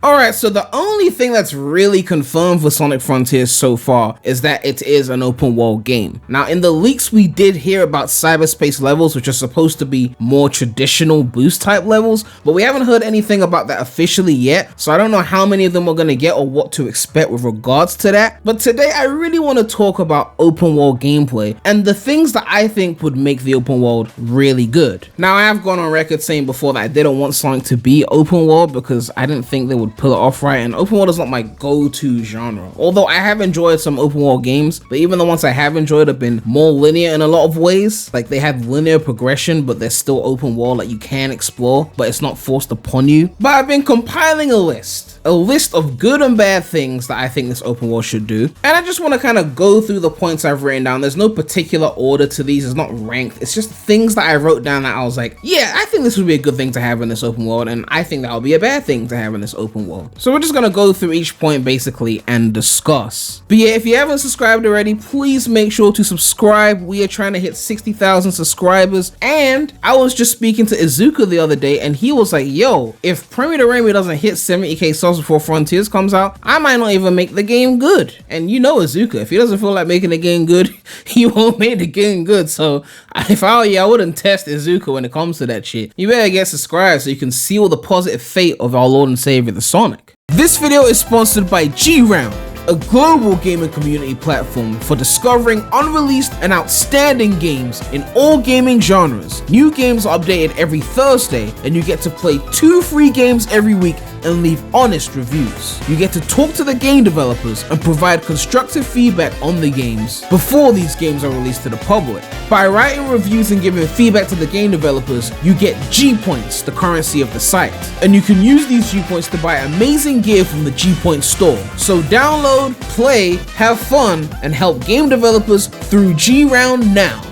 Alright, so the only thing that's really confirmed for Sonic Frontiers so far is that it is an open world game. Now, in the leaks we did hear about cyberspace levels, which are supposed to be more traditional boost type levels, but we haven't heard anything about that officially yet, so I don't know how many of them we're gonna get or what to expect with regards to that. But today I really want to talk about open world gameplay and the things that I think would make the open world really good. Now, I have gone on record saying before that I didn't want Sonic to be open world because I didn't think they would pull it off right, and open world is not my go-to genre. Although I have enjoyed some open world games, but even the ones I have enjoyed have been more linear in a lot of ways. Like, they have linear progression, but they're still open world, like you can explore, but it's not forced upon you. But I've been compiling a list of good and bad things that I think this open world should do, and I just want to kind of go through the points I've written down. There's no particular order to these, it's not ranked, it's just things that I wrote down that I was like, yeah, I think this would be a good thing to have in this open world, and I think that would be a bad thing to have in this open world. So we're just gonna go through each point basically and discuss. But yeah, if you haven't subscribed already, please make sure to subscribe. We are trying to hit 60,000 subscribers, and I was just speaking to Izuka the other day, and he was like, yo, if premydaremy doesn't hit 70k subs before Frontiers comes out, I might not even make the game good. And you know Izuka, if he doesn't feel like making the game good, he won't make the game good. So if I were you, I wouldn't test Izuka when it comes to that shit. You better get subscribed so you can seal the positive fate of our Lord and Savior, the Sonic. This video is sponsored by G-Round, a global gaming community platform for discovering unreleased and outstanding games in all gaming genres. New games are updated every Thursday, and you get to play 2 free games every week and leave honest reviews. You get to talk to the game developers and provide constructive feedback on the games before these games are released to the public. By writing reviews and giving feedback to the game developers, you get G-Points, the currency of the site. And you can use these G-Points to buy amazing gear from the G-Point store. So download, play, have fun, and help game developers through G-Round now.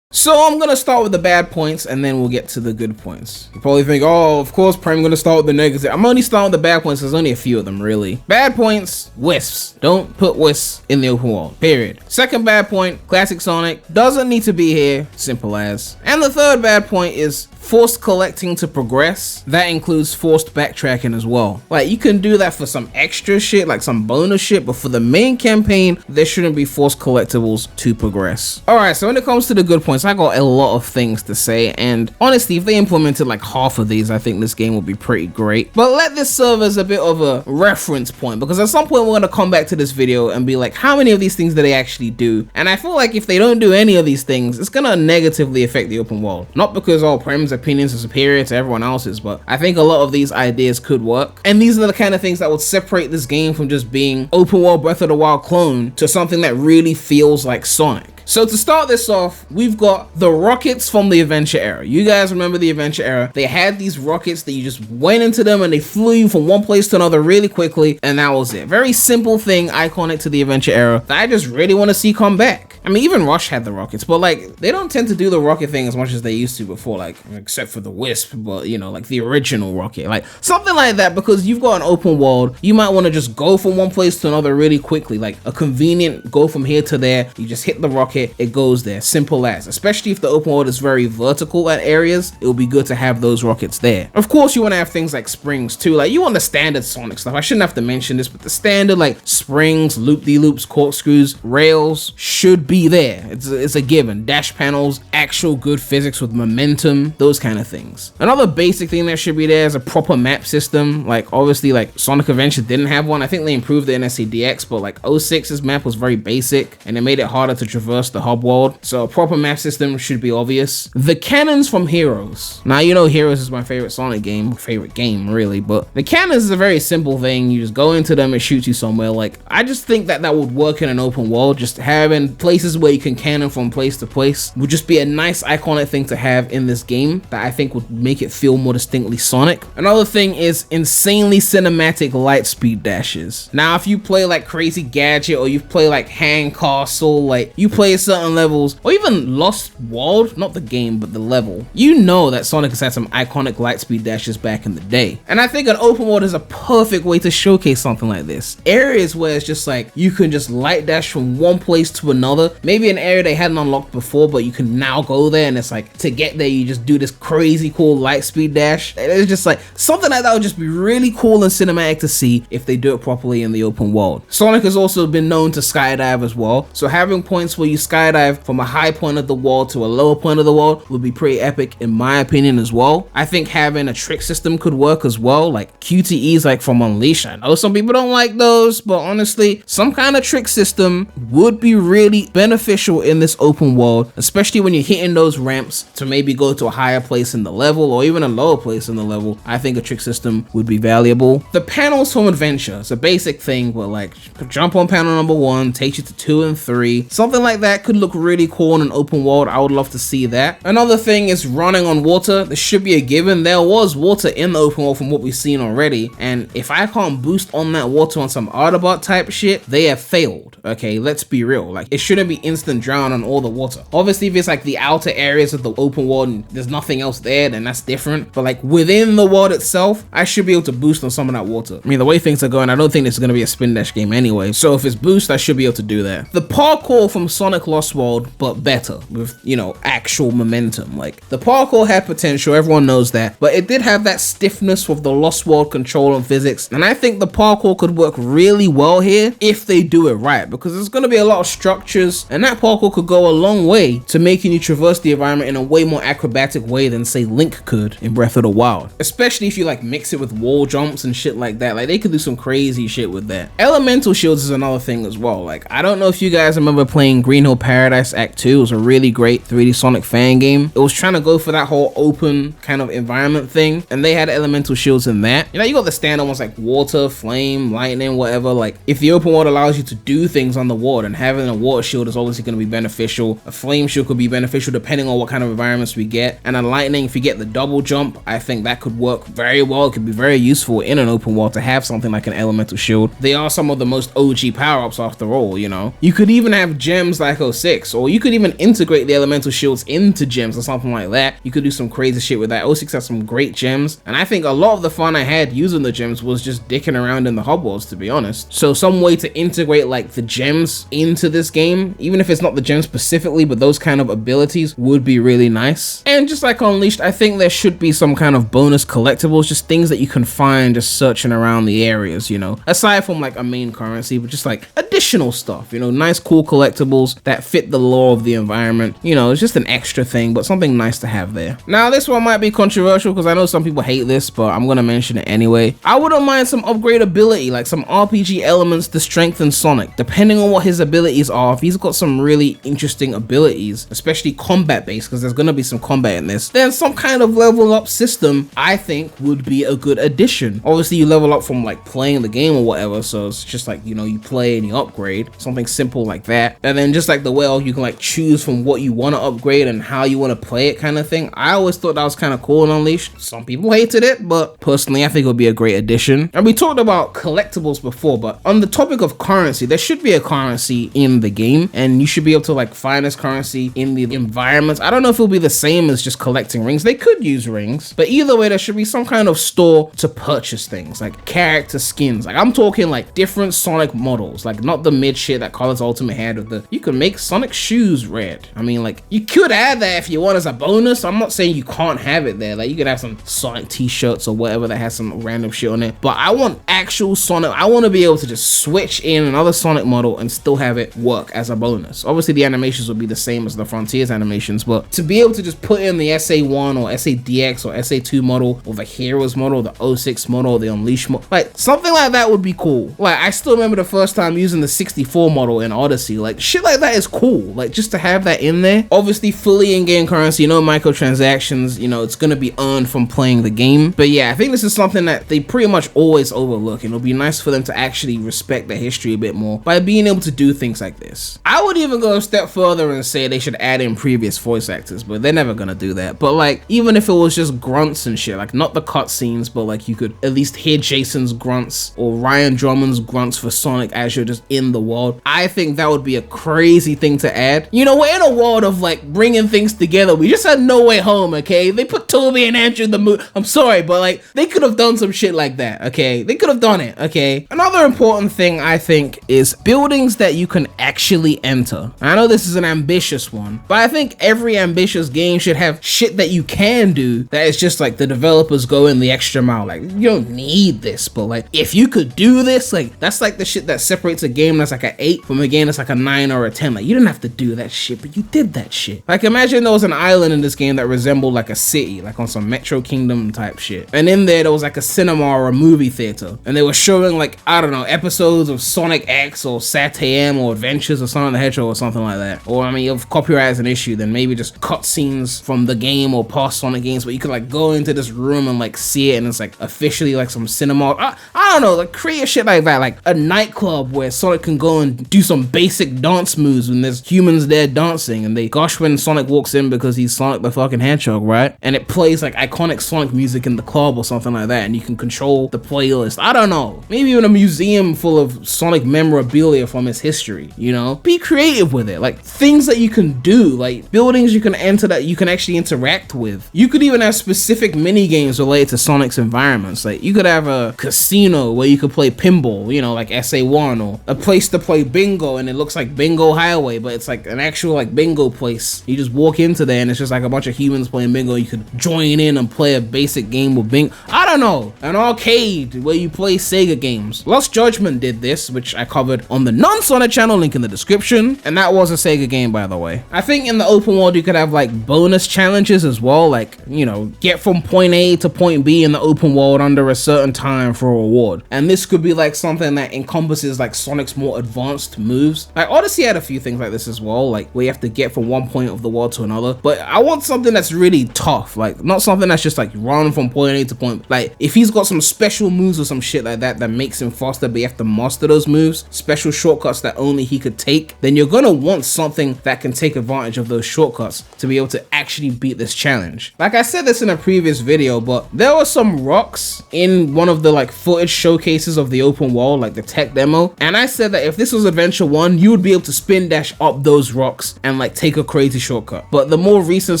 So I'm gonna start with the bad points and then we'll get to the good points. You probably think, oh, of course, I'm gonna start with the negative. I'm only starting with the bad points, there's only a few of them really. Bad points, wisps. Don't put wisps in the open world, period. Second bad point, classic Sonic doesn't need to be here, simple as. And the third bad point is forced collecting to progress. That includes forced backtracking as well. Like, you can do that for some extra shit, like some bonus shit, but for the main campaign, there shouldn't be forced collectibles to progress. Alright, so when it comes to the good points, I got a lot of things to say, and honestly, if they implemented like half of these, I think this game would be pretty great. But let this serve as a bit of a reference point, because at some point we're gonna come back to this video and be like, how many of these things do they actually do? And I feel like if they don't do any of these things, it's gonna negatively affect the open world. Not because all Prem's opinions are superior to everyone else's, but I think a lot of these ideas could work. And these are the kind of things that would separate this game from just being open world Breath of the Wild clone to something that really feels like Sonic. So to start this off, we've got the rockets from the adventure era. You guys remember the adventure era? They had these rockets that you just went into them and they flew you from one place to another really quickly, and that was it. Very simple thing, iconic to the adventure era, that I just really want to see come back. I mean, even Rush had the rockets, but like, they don't tend to do the rocket thing as much as they used to before, like, except for the Wisp, but you know, like the original rocket, like something like that, because you've got an open world, you might want to just go from one place to another really quickly, like a convenient go from here to there, you just hit the rocket, it goes there, simple as. Especially if the open world is very vertical at areas, it will be good to have those rockets there. Of course, you want to have things like springs too, like you want the standard Sonic stuff. I shouldn't have to mention this, but the standard like springs, loop-de-loops, corkscrews, rails should be there. It's a given. Dash panels, actual good physics with momentum, those kind of things. Another basic thing that should be there is a proper map system. Like obviously, like Sonic Adventure didn't have one. I think they improved it in SCDX, but like 06's map was very basic and it made it harder to traverse the hub world. So a proper map system should be obvious. The cannons from Heroes. Now, you know Heroes is my favorite Sonic game, favorite game really, but the cannons is a very simple thing. You just go into them, it shoots you somewhere. Like, I just think that that would work in an open world. Just having places where you can cannon from place to place would just be a nice iconic thing to have in this game that I think would make it feel more distinctly Sonic. Another thing is insanely cinematic light speed dashes. Now, if you play like Crazy Gadget or you play like Hand Castle, like you play certain levels, or even Lost World, not the game but the level, you know that Sonic has had some iconic light speed dashes back in the day, and I think an open world is a perfect way to showcase something like this. Areas where it's just like you can just light dash from one place to another maybe an area they hadn't unlocked before, but you can now go there, and it's like, to get there, you just do this crazy cool light speed dash. It's just like, something like that would just be really cool and cinematic to see if they do it properly in the open world. Sonic has also been known to skydive as well, so having points where you skydive from a high point of the world to a lower point of the world would be pretty epic in my opinion as well. I think having a trick system could work as well, like QTEs like from Unleashed. I know some people don't like those, but honestly, some kind of trick system would be really beneficial in this open world, especially when you're hitting those ramps to maybe go to a higher place in the level or even a lower place in the level. I think a trick system would be valuable. The panels from adventure, it's a basic thing, but like jump on panel number 1, takes you to 2 and 3. Something like that could look really cool in an open world. I would love to see that. Another thing is running on water. This should be a given. There was water in the open world from what we've seen already, and if I can't boost on that water on some Autobot type shit, they have failed. Okay, let's be real. Like, it shouldn't be instant drown on all the water. Obviously, if it's like the outer areas of the open world and there's nothing else there, then that's different. But like within the world itself, I should be able to boost on some of that water. I mean, the way things are going, I don't think this is going to be a spin dash game anyway. So if it's boost, I should be able to do that. The parkour from Sonic Lost World, but better with, you know, actual momentum. Like, the parkour had potential, everyone knows that, but it did have that stiffness with the Lost World control and physics. And I think the parkour could work really well here if they do it right, because there's going to be a lot of structures, and that parkour could go a long way to making you traverse the environment in a way more acrobatic way than say Link could in Breath of the Wild, especially if you like mix it with wall jumps and shit like that. Like, they could do some crazy shit with that. Elemental shields is another thing as well. Like, I don't know if you guys remember playing Green Hill Paradise Act 2. It was a really great 3D Sonic fan game. It was trying to go for that whole open kind of environment thing, and they had elemental shields in that. You know, you got the standard ones like water, flame, lightning, whatever. Like, if the open world allows you to do things on the water, and having a water shield is obviously going to be beneficial. A flame shield could be beneficial depending on what kind of environments we get, and a lightning, if you get the double jump, I think that could work very well. It could be very useful in an open world to have something like an elemental shield. They are some of the most OG power-ups after all, you know. You could even have gems like 06, or you could even integrate the elemental shields into gems or something like that. You could do some crazy shit with that. 06 has some great gems, and I think a lot of the fun I had using the gems was just dicking around in the hub worlds, to be honest. So some way to integrate like the gems into this game, even if it's not the gems specifically, but those kind of abilities would be really nice. And just like Unleashed, I think there should be some kind of bonus collectibles, just things that you can find just searching around the areas, you know, aside from like a main currency, but just like additional stuff, you know, nice cool collectibles that fit the lore of the environment. You know, it's just an extra thing, but something nice to have there. Now, this one might be controversial because I know some people hate this, but I'm gonna mention it anyway. I wouldn't mind some upgradability, like some RPG elements to strengthen Sonic, depending on what his abilities are. If he's got some really interesting abilities, especially combat based, because there's gonna be some combat in this, then some kind of level up system I think would be a good addition. Obviously, you level up from like playing the game or whatever, so it's just like, you know, you play and you upgrade, something simple like that. And then just like the way you can like choose from what you want to upgrade and how you want to play it kind of thing. I always thought that was kind of cool in Unleashed. Some people hated it, but personally I think it would be a great addition. And we talked about collectibles before, but on the topic of currency, there should be a currency in the game, and you should be able to like find this currency in the environments. I don't know if it'll be the same as just collecting rings. They could use rings, but either way, there should be some kind of store to purchase things like character skins. Like, I'm talking like different Sonic models, like not the mid shit that Colors Ultimate had with the, you can make Sonic shoes red. I mean, like, you could add that if you want as a bonus. I'm not saying you can't have it there. Like, you could have some Sonic t-shirts or whatever that has some random shit on it, but I want actual Sonic. I want to be able to just switch in another Sonic model and still have it work as a bonus. Obviously, the animations will be the same as the Frontiers animations, but to be able to just put in the SA1 or SA-DX or SA2 model, or the Heroes model, the 06 model, the Unleashed model, like something like that would be cool. Like, I still remember the first time using the 64 model in Odyssey. Like, shit like that is cool. Like, just to have that in there. Obviously, fully in-game currency, no microtransactions, you know, it's gonna be earned from playing the game. But yeah, I think this is something that they pretty much always overlook, and it'll be nice for them to actually respect the history a bit more by being able to do things like this. I would even go a step further and say they should add in previous voice actors, but they're never gonna do that. But like, even if it was just grunts and shit, like not the cutscenes, but like you could at least hear Jason's grunts or Ryan Drummond's grunts for Sonic as you're just in the world. I think that would be a crazy thing to add. You know, we're in a world of like bringing things together. We just had No Way Home, okay? They put Toby and Andrew in the movie. I'm sorry, but like, they could have done some shit like that, okay? They could have done it, okay? Another important thing I think is buildings that you can actually enter. I know this is an ambitious one, but I think every ambitious game should have shit that you can do that is just like the developers go in the extra mile. Like, you don't need this, but like if you could do this, like that's like the shit that separates a game that's like an 8 from a game that's like a 9 or a 10. Like, you didn't have to do that shit, but you did that shit. Like, imagine there was an island in this game that resembled like a city, like on some Metro Kingdom type shit, and in there was like a cinema or a movie theater, and they were showing like, I don't know, episodes of Sonic X or Sat-AM or Adventures of Sonic the Hedgehog or something like that. Or I mean, if copyright is an issue, then maybe just cutscenes from the game or past Sonic games, but you could like go into this room and like see it, and it's like officially like some cinema. I don't know, like create shit like that, like a nightclub where Sonic can go and do some basic dance moves when there's humans there dancing, and they gush when Sonic walks in because he's Sonic the fucking Hedgehog, right? And it plays like iconic Sonic music in the club or something like that, and you can control the playlist. I don't know, maybe even a museum full of Sonic memorabilia from his history, you know? Be creative with it, like things that you can do, like buildings you can enter that you can actually interact with. You could even have specific mini games related to Sonic's environments. Like you could have a casino where you could play pinball, you know, like SA1, or a place to play bingo and it looks like Bingo Highway, but it's like an actual like bingo place. You just walk into there and it's just like a bunch of humans playing bingo. You could join in and play a basic game with bingo. I don't know, an arcade where you play Sega games. Lost Judgment did this, which I covered on the non-Sonic channel, link in the description, and that was a Sega game, by the way. I think in the open world you could have like bonus challenges as well, like, you know, get from point A to point B in the open world under a certain time for a reward. And this could be like something that encompasses like Sonic's more advanced moves. Like Odyssey had a few things like this as well, like where you have to get from one point of the world to another, but I want something that's really tough, like not something that's just like run from point A to point. Like if he's got some special moves or some shit like that that makes him faster, but you have to master those moves, special shortcuts that only he could take, then you're gonna want something that can take advantage of those shortcuts to be able to actually beat this challenge. Like I said this in a previous video, but there were some rocks in one of the like footage showcases of the open world, like the tech demo, and I said that if this was Adventure 1, you would be able to spin dash up those rocks and like take a crazy shortcut. But the more recent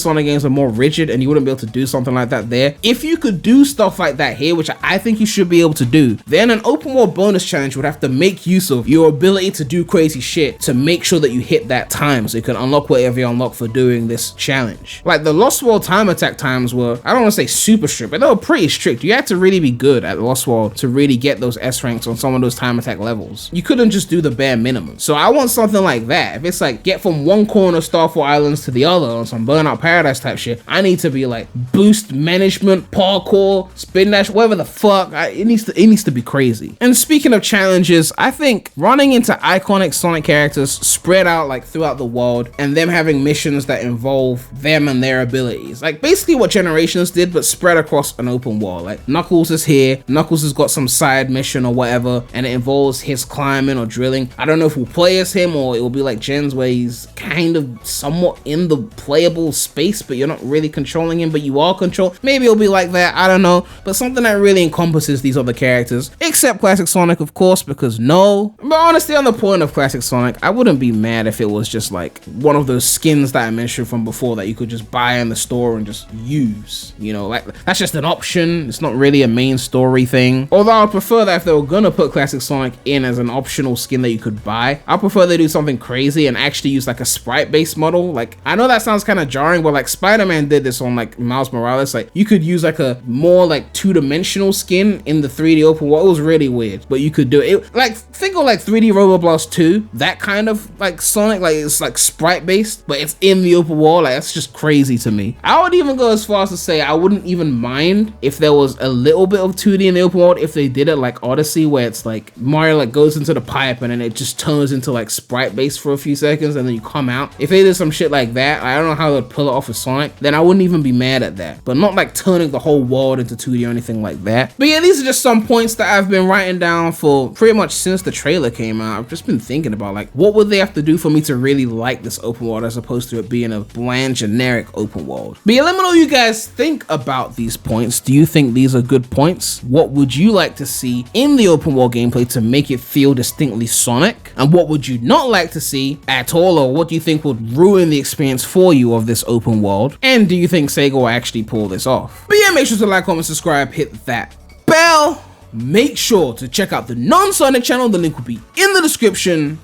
Sonic games are more rigid and you wouldn't be able to do something like that there. If you could do stuff like that here, which I think you should be able to do, then an open world bonus challenge would have to make use of your ability to do crazy shit to make sure that you hit that time so you can unlock whatever you unlock for doing this challenge. Like the Lost World time attack times were, I don't want to say super strict, but they were pretty strict. You had to really be good at Lost World to really get those S ranks on some of those time attack levels. You couldn't just do the bare minimum. So I want something like that. If it's like get from one corner of Starfall Islands to the other on some Burnout Paradise type shit, I need to be like boost management, parkour, spin dash, whatever the fuck. It needs to be crazy. And speaking of challenges, I think running into iconic Sonic characters spread out like throughout the world and them having missions that involve them and their abilities, like basically what Generations did, but spread across an open world. Like Knuckles is here, Knuckles has got some side mission or whatever, and it involves his climbing or drilling. I don't know if we'll play as him or it will be like Gen's where he's kind of somewhat in the playable space, but you're not really controlling him, but you are control. Maybe it'll be like that, I don't know, but something that really encompasses these other characters, except Classic Sonic, of course, because no. But honestly, on the point of Classic Sonic, I wouldn't be mad if it was just like one of those skins that I mentioned from before that you could just buy in the store and just use, you know, like that's just an option. It's not really a main story thing. Although I'd prefer that if they were gonna put Classic Sonic in as an optional skin that you could buy, I prefer they do something crazy and actually use like a sprite based model. Like I know that sounds kind of jarring, but like Spider-Man did this on like Miles Morales. Like you could use like a more like two-dimensional skin in the 3D open world. It was really weird, but you could do it. Like think of like 3D Robo Blast 2, that kind of like Sonic, like it's like sprite based, but it's in the open world. Like that's just crazy to me. I would even go as far as to say I wouldn't even mind if there was a little bit of 2D in the open world if they did it like Odyssey, where it's like Mario like goes into the pipe and then it just turns into like sprite based for a few seconds and then you come out. If they did some shit like that, I don't know how they'd pull it off with Sonic, then I wouldn't even be mad at that. But not like turning the whole world into 2D or anything like that. But yeah, these are just some points that I've been writing down for pretty much since the trailer came out. I've just been thinking about like what would they have to do for me to really like this open world as opposed to it being a bland generic open world. But yeah, let me know what you guys think about these points. Do you think these are good points? What would you like to see in the open world gameplay to make it feel distinctly Sonic? And what would you not like to see at all, or what do you think would ruin the experience for you of this open world? And do you think Sega will actually pull this off? But yeah, make sure to like, comment, subscribe, hit that bell. make sure to check out the non-Sonic channel. The link will be in the description.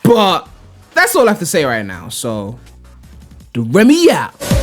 But that's all I have to say right now. So, the Remy out.